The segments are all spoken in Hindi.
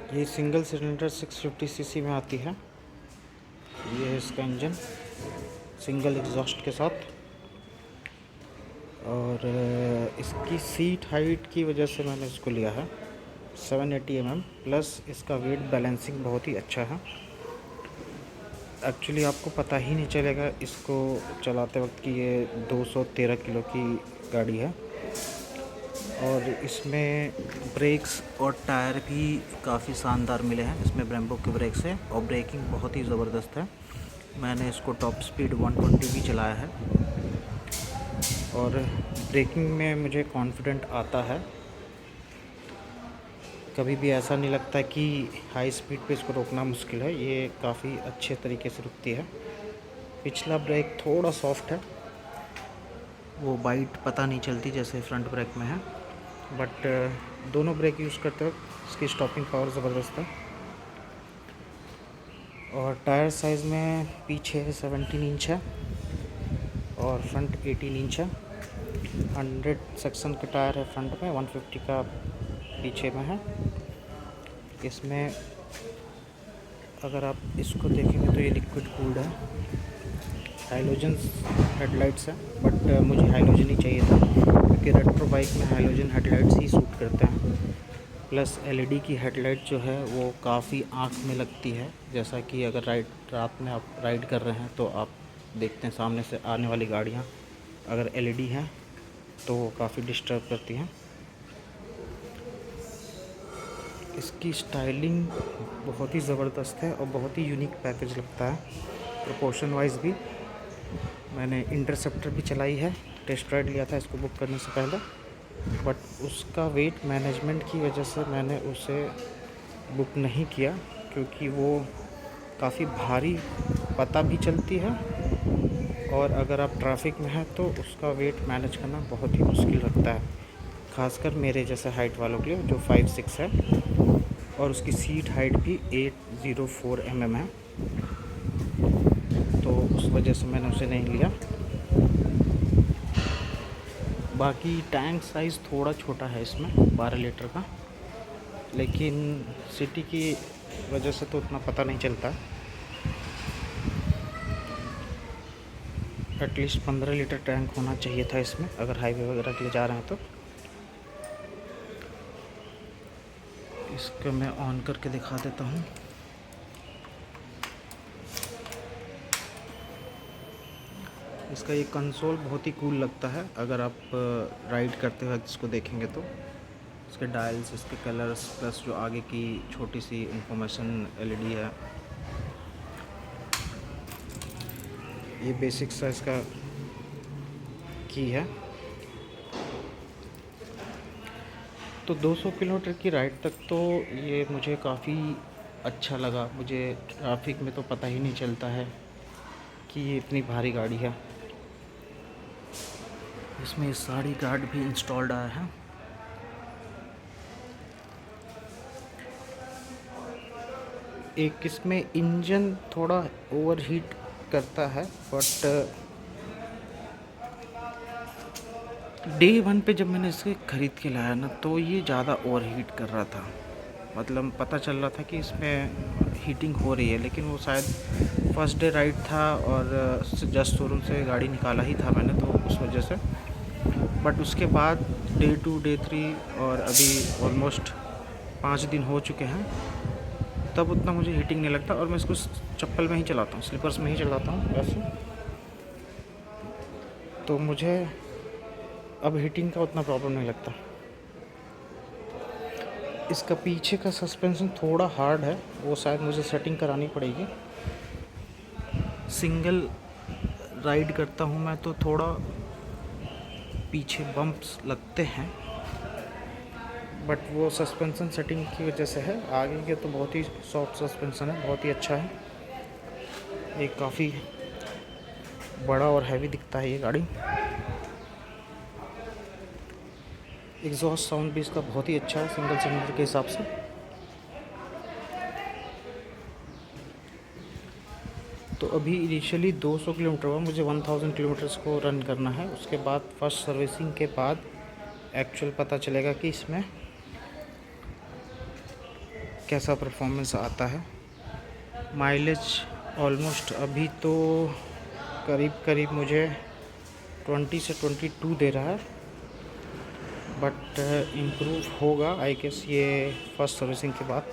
ये सिंगल सिलेंडर 650 सीसी में आती है। ये है इसका इंजन सिंगल एग्जॉस्ट के साथ। और इसकी सीट हाइट की वजह से मैंने इसको लिया है 780 mm, प्लस इसका वेट बैलेंसिंग बहुत ही अच्छा है। एक्चुअली आपको पता ही नहीं चलेगा इसको चलाते वक्त कि ये 213 किलो की गाड़ी है। और इसमें ब्रेक्स और टायर भी काफ़ी शानदार मिले हैं। इसमें ब्रेम्बो के ब्रेक्स है और ब्रेकिंग बहुत ही ज़बरदस्त है। मैंने इसको टॉप स्पीड 120 भी चलाया है और ब्रेकिंग में मुझे कॉन्फिडेंट आता है। कभी भी ऐसा नहीं लगता कि हाई स्पीड पे इसको रोकना मुश्किल है। ये काफ़ी अच्छे तरीके से रुकती है। पिछला ब्रेक थोड़ा सॉफ्ट है, वो बाइट पता नहीं चलती जैसे फ्रंट ब्रेक में है, बट दोनों ब्रेक यूज़ करते वक्त इसकी स्टॉपिंग पावर ज़बरदस्त है। और टायर साइज़ में पीछे 17 इंच है और फ्रंट 18 इंच है। 100 सेक्शन के टायर है फ्रंट में, 150 का पीछे में है। इसमें अगर आप इसको देखेंगे तो ये लिक्विड कूल्ड है। हाइलोजन हेडलाइट्स है, बट मुझे हाइलोजन ही चाहिए था क्योंकि रेट्रो बाइक में हाइलोजन हेडलाइट्स ही सूट करते हैं। प्लस एलईडी की हेडलाइट जो है वो काफ़ी आँख में लगती है। जैसा कि अगर रात में आप राइड कर रहे हैं तो आप देखते हैं सामने से आने वाली गाड़ियाँ अगर एलईडी हैं तो वो काफ़ी डिस्टर्ब करती हैं। इसकी स्टाइलिंग बहुत ही ज़बरदस्त है और बहुत ही यूनिक पैकेज लगता है। प्रोपोर्शन वाइज भी मैंने इंटरसेप्टर भी चलाई है, टेस्ट राइड लिया था इसको बुक करने से पहले, बट उसका वेट मैनेजमेंट की वजह से मैंने उसे बुक नहीं किया क्योंकि वो काफ़ी भारी पता भी चलती है और अगर आप ट्रैफिक में हैं तो उसका वेट मैनेज करना बहुत ही मुश्किल लगता है, खासकर मेरे जैसे हाइट वालों के लिए जो 5'6" है। और उसकी सीट हाइट भी 804 mm है, तो उस वजह से मैंने उसे नहीं लिया। बाकी टैंक साइज़ थोड़ा छोटा है इसमें 12 लीटर का, लेकिन सिटी की वजह से तो उतना पता नहीं चलता। एटलीस्ट 15 लीटर टैंक होना चाहिए था इसमें अगर हाईवे वगैरह के लिए जा रहे हैं तो। इसको मैं ऑन करके दिखा देता हूँ। इसका ये कंसोल बहुत ही कूल लगता है अगर आप राइड करते वक्त इसको देखेंगे तो। इसके डायल्स, इसके कलर्स, प्लस जो आगे की छोटी सी इंफॉर्मेशन एलईडी है। ये बेसिक सा इसका की है। तो 200 किलोमीटर की राइड तक तो ये मुझे काफ़ी अच्छा लगा। मुझे ट्रैफिक में तो पता ही नहीं चलता है कि ये इतनी भारी गाड़ी है। इसमें सारी गार्ड भी इंस्टॉल्ड आया है। एक इसमें इंजन थोड़ा ओवरहीट करता है, बट डे 1 पे जब मैंने इसे ख़रीद के लाया ना तो ये ज़्यादा ओवरहीट कर रहा था। मतलब पता चल रहा था कि इसमें हीटिंग हो रही है, लेकिन वो शायद फर्स्ट डे राइड था और जस्ट शोरूम से गाड़ी निकाला ही था मैंने, तो उस वजह से। बट उसके बाद डे 2, डे 3 और अभी ऑलमोस्ट 5 दिन हो चुके हैं, तब उतना मुझे हीटिंग नहीं लगता। और मैं इसको चप्पल में ही चलाता हूँ, स्लीपर्स में ही चलाता हूँ वैसे, तो मुझे अब हीटिंग का उतना प्रॉब्लम नहीं लगता। इसका पीछे का सस्पेंशन थोड़ा हार्ड है, वो शायद मुझे सेटिंग करानी पड़ेगी। सिंगल राइड करता हूँ मैं तो थोड़ा पीछे बम्प्स लगते हैं, बट वो सस्पेंशन सेटिंग की वजह से है। आगे के तो बहुत ही सॉफ्ट सस्पेंशन है, बहुत ही अच्छा है। ये काफ़ी बड़ा और हैवी दिखता है ये गाड़ी। एग्जॉस्ट साउंड भी इसका बहुत ही अच्छा है सिंगल सिलेंडर के हिसाब से। तो अभी इनिशियली 200 किलोमीटर हुआ, मुझे 1000 किलोमीटर्स को रन करना है। उसके बाद फर्स्ट सर्विसिंग के बाद एक्चुअल पता चलेगा कि इसमें कैसा परफॉर्मेंस आता है। माइलेज ऑलमोस्ट अभी तो करीब करीब मुझे 20 से 22 दे रहा है, बट इम्प्रूव होगा आई गेस ये फर्स्ट सर्विसिंग के बाद,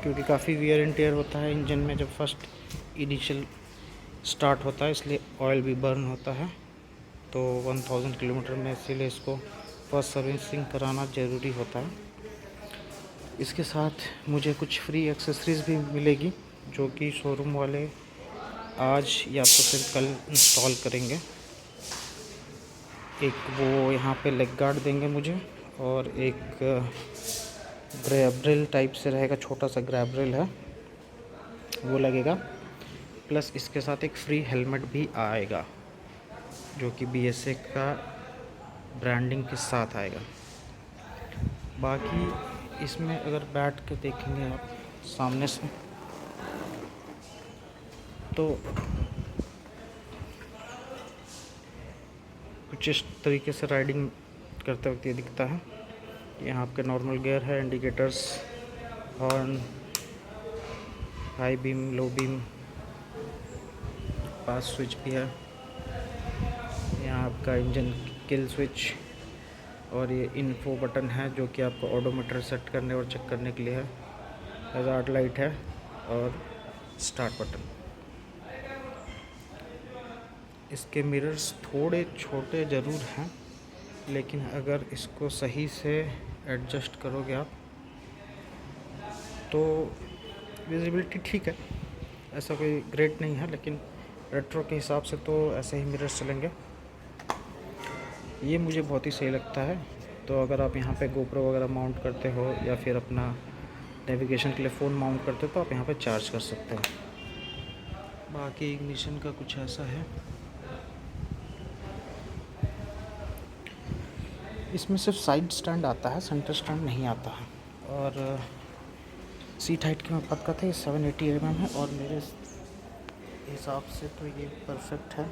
क्योंकि काफ़ी वियर एंड टेयर होता है इंजन में जब फर्स्ट इनिशियल स्टार्ट होता है, इसलिए ऑयल भी बर्न होता है। तो 1000 किलोमीटर में इसीलिए इसको फर्स्ट सर्विसिंग कराना ज़रूरी होता है। इसके साथ मुझे कुछ फ्री एक्सेसरीज़ भी मिलेगी जो कि शोरूम वाले आज या तो फिर कल इंस्टॉल करेंगे। एक वो यहाँ पे लेग गार्ड देंगे मुझे, और एक ग्रैब टाइप से रहेगा, छोटा सा ग्रैब है वो लगेगा। प्लस इसके साथ एक फ्री हेलमेट भी आएगा जो कि BSA का ब्रांडिंग के साथ आएगा। बाकी इसमें अगर बैठ के देखेंगे आप सामने से तो कुछ इस तरीके से राइडिंग करते वक्त ये दिखता है। यहाँ आपके नॉर्मल गियर है, indicators, horn, high beam, low beam, pass switch भी है। यहाँ आपका इंजन किल स्विच, और ये इन्फो बटन है जो कि आपको ऑडोमीटर सेट करने और चेक करने के लिए है। हज़ार्ड लाइट है और स्टार्ट बटन। इसके मिरर्स थोड़े छोटे ज़रूर हैं, लेकिन अगर इसको सही से एडजस्ट करोगे आप तो विजिबिलिटी ठीक है, ऐसा कोई ग्रेट नहीं है, लेकिन रेट्रो के हिसाब से तो ऐसे ही मिरर्स चलेंगे। ये मुझे बहुत ही सही लगता है। तो अगर आप यहाँ पे गोप्रो वगैरह माउंट करते हो या फिर अपना नेविगेशन के लिए फ़ोन माउंट करते हो तो आप यहाँ पे चार्ज कर सकते हो। बाकी इग्निशन का कुछ ऐसा है। इसमें सिर्फ साइड स्टैंड आता है, सेंटर स्टैंड नहीं आता है। और सीट हाइट की मैं बात करता है 780 mm है, और मेरे हिसाब से तो ये परफेक्ट है।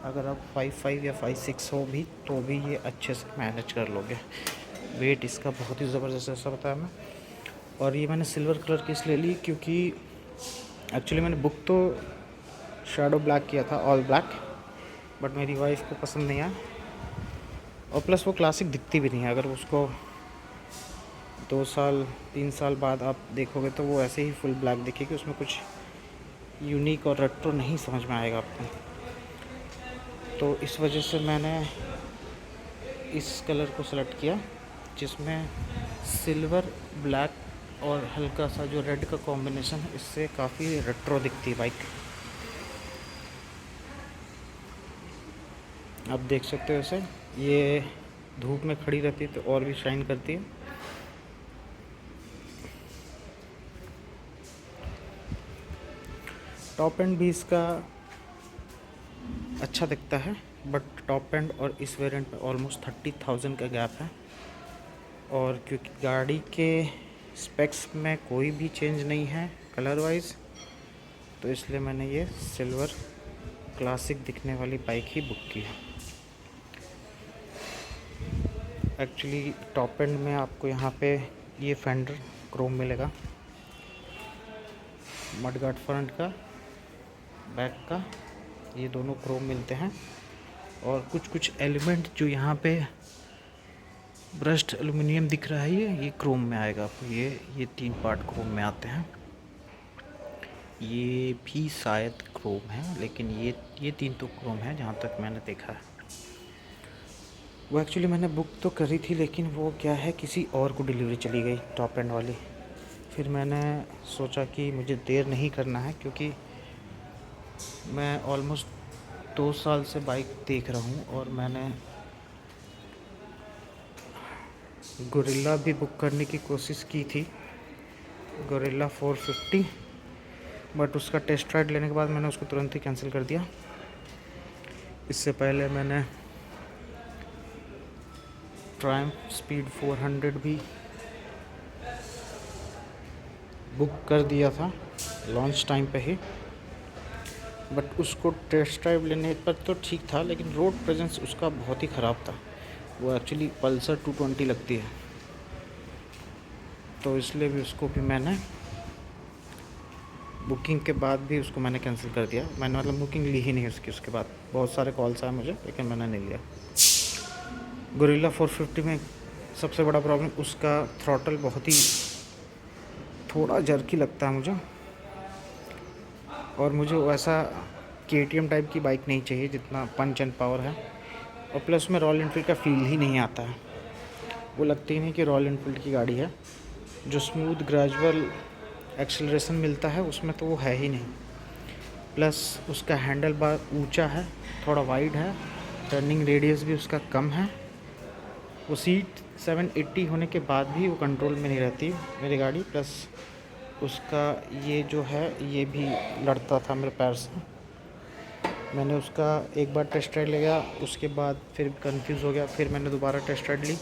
अगर आप 5'5" या 5'6" हो भी तो भी ये अच्छे से मैनेज कर लोगे। वेट इसका बहुत ही ज़बरदस्त ऐसा बताया मैं। और ये मैंने सिल्वर कलर की इसलिए ली क्योंकि एक्चुअली मैंने बुक तो शैडो ब्लैक किया था, ऑल ब्लैक, बट मेरी वाइफ को पसंद नहीं आया, और प्लस वो क्लासिक दिखती भी नहीं है। अगर उसको 2 साल 3 साल बाद आप देखोगे तो वो ऐसे ही फुल ब्लैक दिखेगी, उसमें कुछ यूनिक और रेट्रो नहीं समझ में आएगा आपको। तो इस वजह से मैंने इस कलर को सेलेक्ट किया जिसमें सिल्वर, ब्लैक और हल्का सा जो रेड का कॉम्बिनेशन है, इससे काफ़ी रेट्रो दिखती है बाइक। आप देख सकते हो इसे, ये धूप में खड़ी रहती है तो और भी शाइन करती है। टॉप एंड भी इसका अच्छा दिखता है, बट टॉप एंड और इस वेरिएंट में ऑलमोस्ट 30,000 का गैप है। और क्योंकि गाड़ी के स्पेक्स में कोई भी चेंज नहीं है कलर वाइज, तो इसलिए मैंने ये सिल्वर क्लासिक दिखने वाली बाइक ही बुक की है। एक्चुअली टॉप एंड में आपको यहाँ पे ये फेंडर क्रोम मिलेगा, मडगार्ड फ्रंट का, बैक का, ये दोनों क्रोम मिलते हैं। और कुछ एलिमेंट जो यहाँ पे ब्रश्ड एल्युमिनियम दिख रहा है ये क्रोम में आएगा आपको। ये 3 पार्ट क्रोम में आते हैं। ये भी शायद क्रोम है, लेकिन ये 3 तो क्रोम है जहाँ तक मैंने देखा है। वो एक्चुअली मैंने बुक तो करी थी, लेकिन वो क्या है किसी और को डिलीवरी चली गई टॉप एंड वाली। फिर मैंने सोचा कि मुझे देर नहीं करना है, क्योंकि मैं ऑलमोस्ट 2 साल से बाइक देख रहा हूँ, और मैंने गोरिल्ला भी बुक करने की कोशिश की थी, गोरिल्ला 450, बट उसका टेस्ट राइड लेने के बाद मैंने उसको तुरंत ही कैंसिल कर दिया। इससे पहले मैंने ट्रायम्फ स्पीड 400 भी बुक कर दिया था लॉन्च टाइम पे ही, बट उसको टेस्ट ड्राइव लेने पर तो ठीक था, लेकिन रोड प्रेजेंस उसका बहुत ही ख़राब था। वो एक्चुअली पल्सर 220 लगती है। तो इसलिए भी उसको भी मैंने बुकिंग के बाद भी उसको मैंने कैंसिल कर दिया। मैंने मतलब बुकिंग ली ही नहीं उसके बाद। बहुत सारे कॉल्स आए मुझे, लेकिन मैंने नहीं लिया। गोरिल्ला 450 में सबसे बड़ा प्रॉब्लम उसका थ्रॉटल बहुत ही थोड़ा जर्की लगता है मुझे, और मुझे वैसा KTM टाइप की बाइक नहीं चाहिए जितना पंच एंड पावर है। और प्लस में रॉयल एनफील्ड का फील ही नहीं आता है, वो लगती ही नहीं कि रॉयल एनफील्ड की गाड़ी है। जो स्मूथ ग्रेजुअल एक्सेलरेशन मिलता है उसमें तो वो है ही नहीं। प्लस उसका हैंडल बार ऊंचा है, थोड़ा वाइड है, टर्निंग रेडियस भी उसका कम है। वो सीट 780 होने के बाद भी वो कंट्रोल में नहीं रहती मेरी गाड़ी। प्लस उसका ये जो है ये भी लड़ता था मेरे पैर से। मैंने उसका एक बार टेस्ट राइड ले गया, उसके बाद फिर कंफ्यूज हो गया, फिर मैंने दोबारा टेस्ट राइड ली,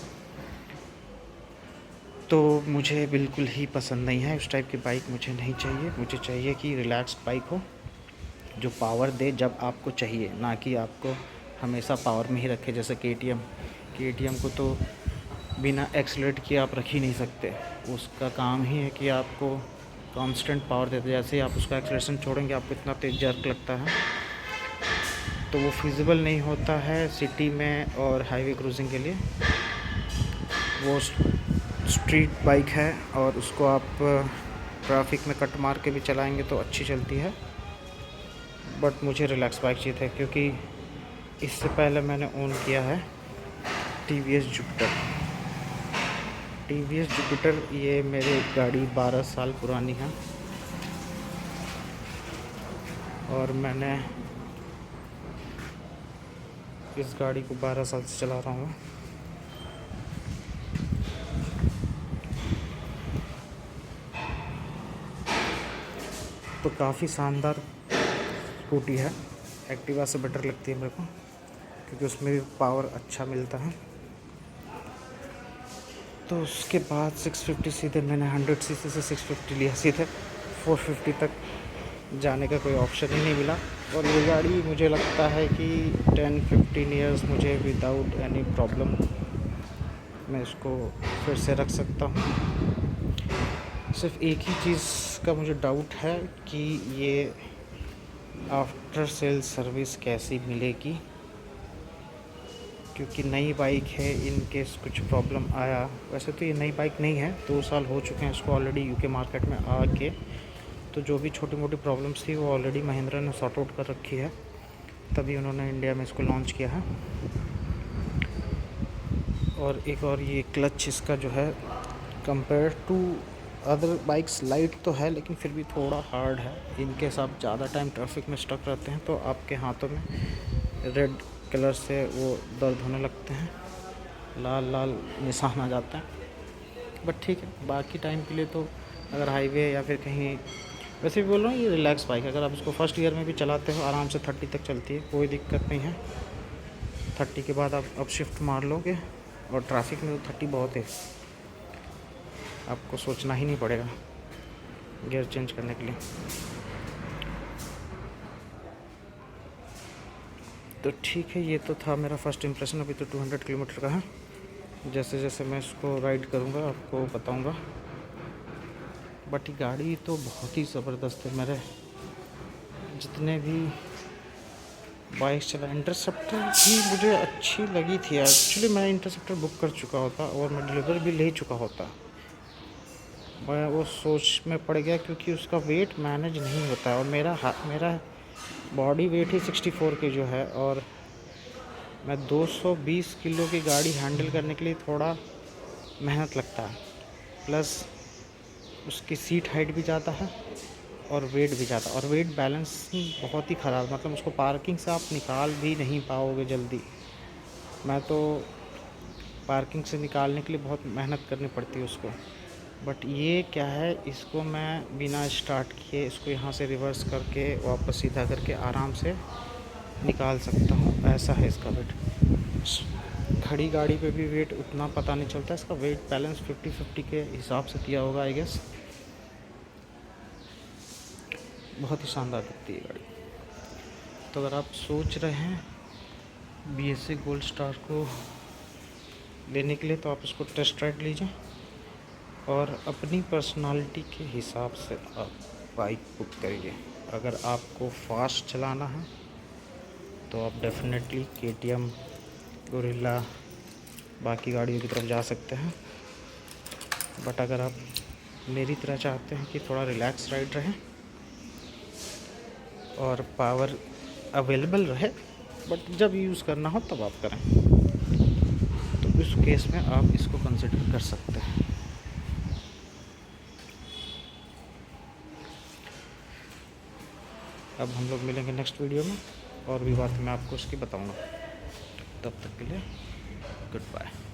तो मुझे बिल्कुल ही पसंद नहीं है। उस टाइप की बाइक मुझे नहीं चाहिए। मुझे चाहिए कि रिलैक्स्ड बाइक हो जो पावर दे जब आपको चाहिए, ना कि आपको हमेशा पावर में ही रखे। जैसे KTM को तो बिना एक्सीलरेट किए आप रख ही नहीं सकते। उसका काम ही है कि आपको कांस्टेंट पावर देते। जैसे ही आप उसका एक्सीलरेशन छोड़ेंगे आपको इतना तेज़ जर्क लगता है, तो वो फिजिबल नहीं होता है सिटी में और हाईवे क्रूजिंग के लिए। वो स्ट्रीट बाइक है और उसको आप ट्रैफिक में कट मार के भी चलाएंगे तो अच्छी चलती है। बट मुझे रिलैक्स बाइक चाहिए था, क्योंकि इससे पहले मैंने ओन किया है TVS जुपिटर। ये मेरी गाड़ी 12 साल पुरानी है और मैंने इस गाड़ी को 12 साल से चला रहा हूँ। तो काफ़ी शानदार स्कूटी है। एक्टिवा से बेटर लगती है मेरे को, क्योंकि उसमें भी पावर अच्छा मिलता है। तो उसके बाद 650 सीधे मैंने 100 सीसी से 650 लिया, सीधे 450 तक जाने का कोई ऑप्शन ही नहीं मिला। और ये गाड़ी मुझे लगता है कि 10-15 ईयर्स मुझे विदाउट एनी प्रॉब्लम मैं इसको फिर से रख सकता हूँ। सिर्फ एक ही चीज़ का मुझे डाउट है कि ये आफ्टर सेल सर्विस कैसी मिलेगी, क्योंकि नई बाइक है। इन केस कुछ प्रॉब्लम आया, वैसे तो ये नई बाइक नहीं है, 2 साल हो चुके हैं इसको ऑलरेडी UK मार्केट में आके। तो जो भी छोटी मोटी प्रॉब्लम्स थी वो ऑलरेडी महिंद्रा ने सॉर्ट आउट कर रखी है, तभी उन्होंने इंडिया में इसको लॉन्च किया है। और एक और ये क्लच इसका जो है compare to other bikes light तो है, लेकिन फिर भी थोड़ा हार्ड है। इनकेस आप ज़्यादा टाइम ट्रैफिक में स्टक रहते हैं तो आपके हाथों में रेड कलर से वो दर्द होने लगते हैं, लाल लाल निशान आ जाते हैं। बट ठीक है, बाकी टाइम के लिए तो अगर हाईवे या फिर कहीं, वैसे भी बोल रहा हूँ ये रिलैक्स बाइक है। अगर आप इसको फर्स्ट ईयर में भी चलाते हो आराम से 30 तक चलती है, कोई दिक्कत नहीं है। 30 के बाद आप अब शिफ्ट मार लोगे, और ट्रैफिक में तो 30 बहुत है, आपको सोचना ही नहीं पड़ेगा गियर चेंज करने के लिए। तो ठीक है, ये तो था मेरा फर्स्ट इम्प्रेशन। अभी तो 200 किलोमीटर का है। जैसे जैसे मैं इसको राइड करूँगा आपको बताऊँगा। बट ये गाड़ी तो बहुत ही ज़बरदस्त है। मेरे जितने भी बाइक चला, इंटरसेप्टर भी मुझे अच्छी लगी थी। एक्चुअली मैं इंटरसेप्टर बुक कर चुका होता और मैं डिलीवर भी ले चुका होता। मैं वो सोच में पड़ गया क्योंकि उसका वेट मैनेज नहीं होता है, और मेरा बॉडी वेट ही 64 kg है, और मैं 220 किलो की गाड़ी हैंडल करने के लिए थोड़ा मेहनत लगता है। प्लस उसकी सीट हाइट भी ज़्यादा है और वेट भी ज़्यादा, और वेट बैलेंस बहुत ही ख़राब। मतलब उसको पार्किंग से आप निकाल भी नहीं पाओगे जल्दी। मैं तो पार्किंग से निकालने के लिए बहुत मेहनत करनी पड़ती है उसको। बट ये क्या है, इसको मैं बिना स्टार्ट किए इसको यहाँ से रिवर्स करके वापस सीधा करके आराम से निकाल सकता हूँ। ऐसा है इसका वेट। खड़ी गाड़ी पे भी वेट उतना पता नहीं चलता। इसका वेट बैलेंस 50-50 के हिसाब से किया होगा आई गेस। बहुत ही शानदार दिखती है गाड़ी। तो अगर आप सोच रहे हैं BSC गोल्ड स्टार को लेने के लिए, तो आप इसको टेस्ट राइड लीजिए। और अपनी पर्सनालिटी के हिसाब से आप बाइक बुक करिए। अगर आपको फास्ट चलाना है तो आप डेफिनेटली KTM, गोरिल्ला, बाकी गाड़ियों की तरफ जा सकते हैं। बट अगर आप मेरी तरह चाहते हैं कि थोड़ा रिलैक्स राइड रहे और पावर अवेलेबल रहे, बट जब यूज़ करना हो तब आप करें, तो उस केस में आप इसको कंसिडर कर सकते हैं। अब हम लोग मिलेंगे नेक्स्ट वीडियो में और भी बातें मैं आपको उसकी बताऊंगा। तब तक के लिए गुड बाय।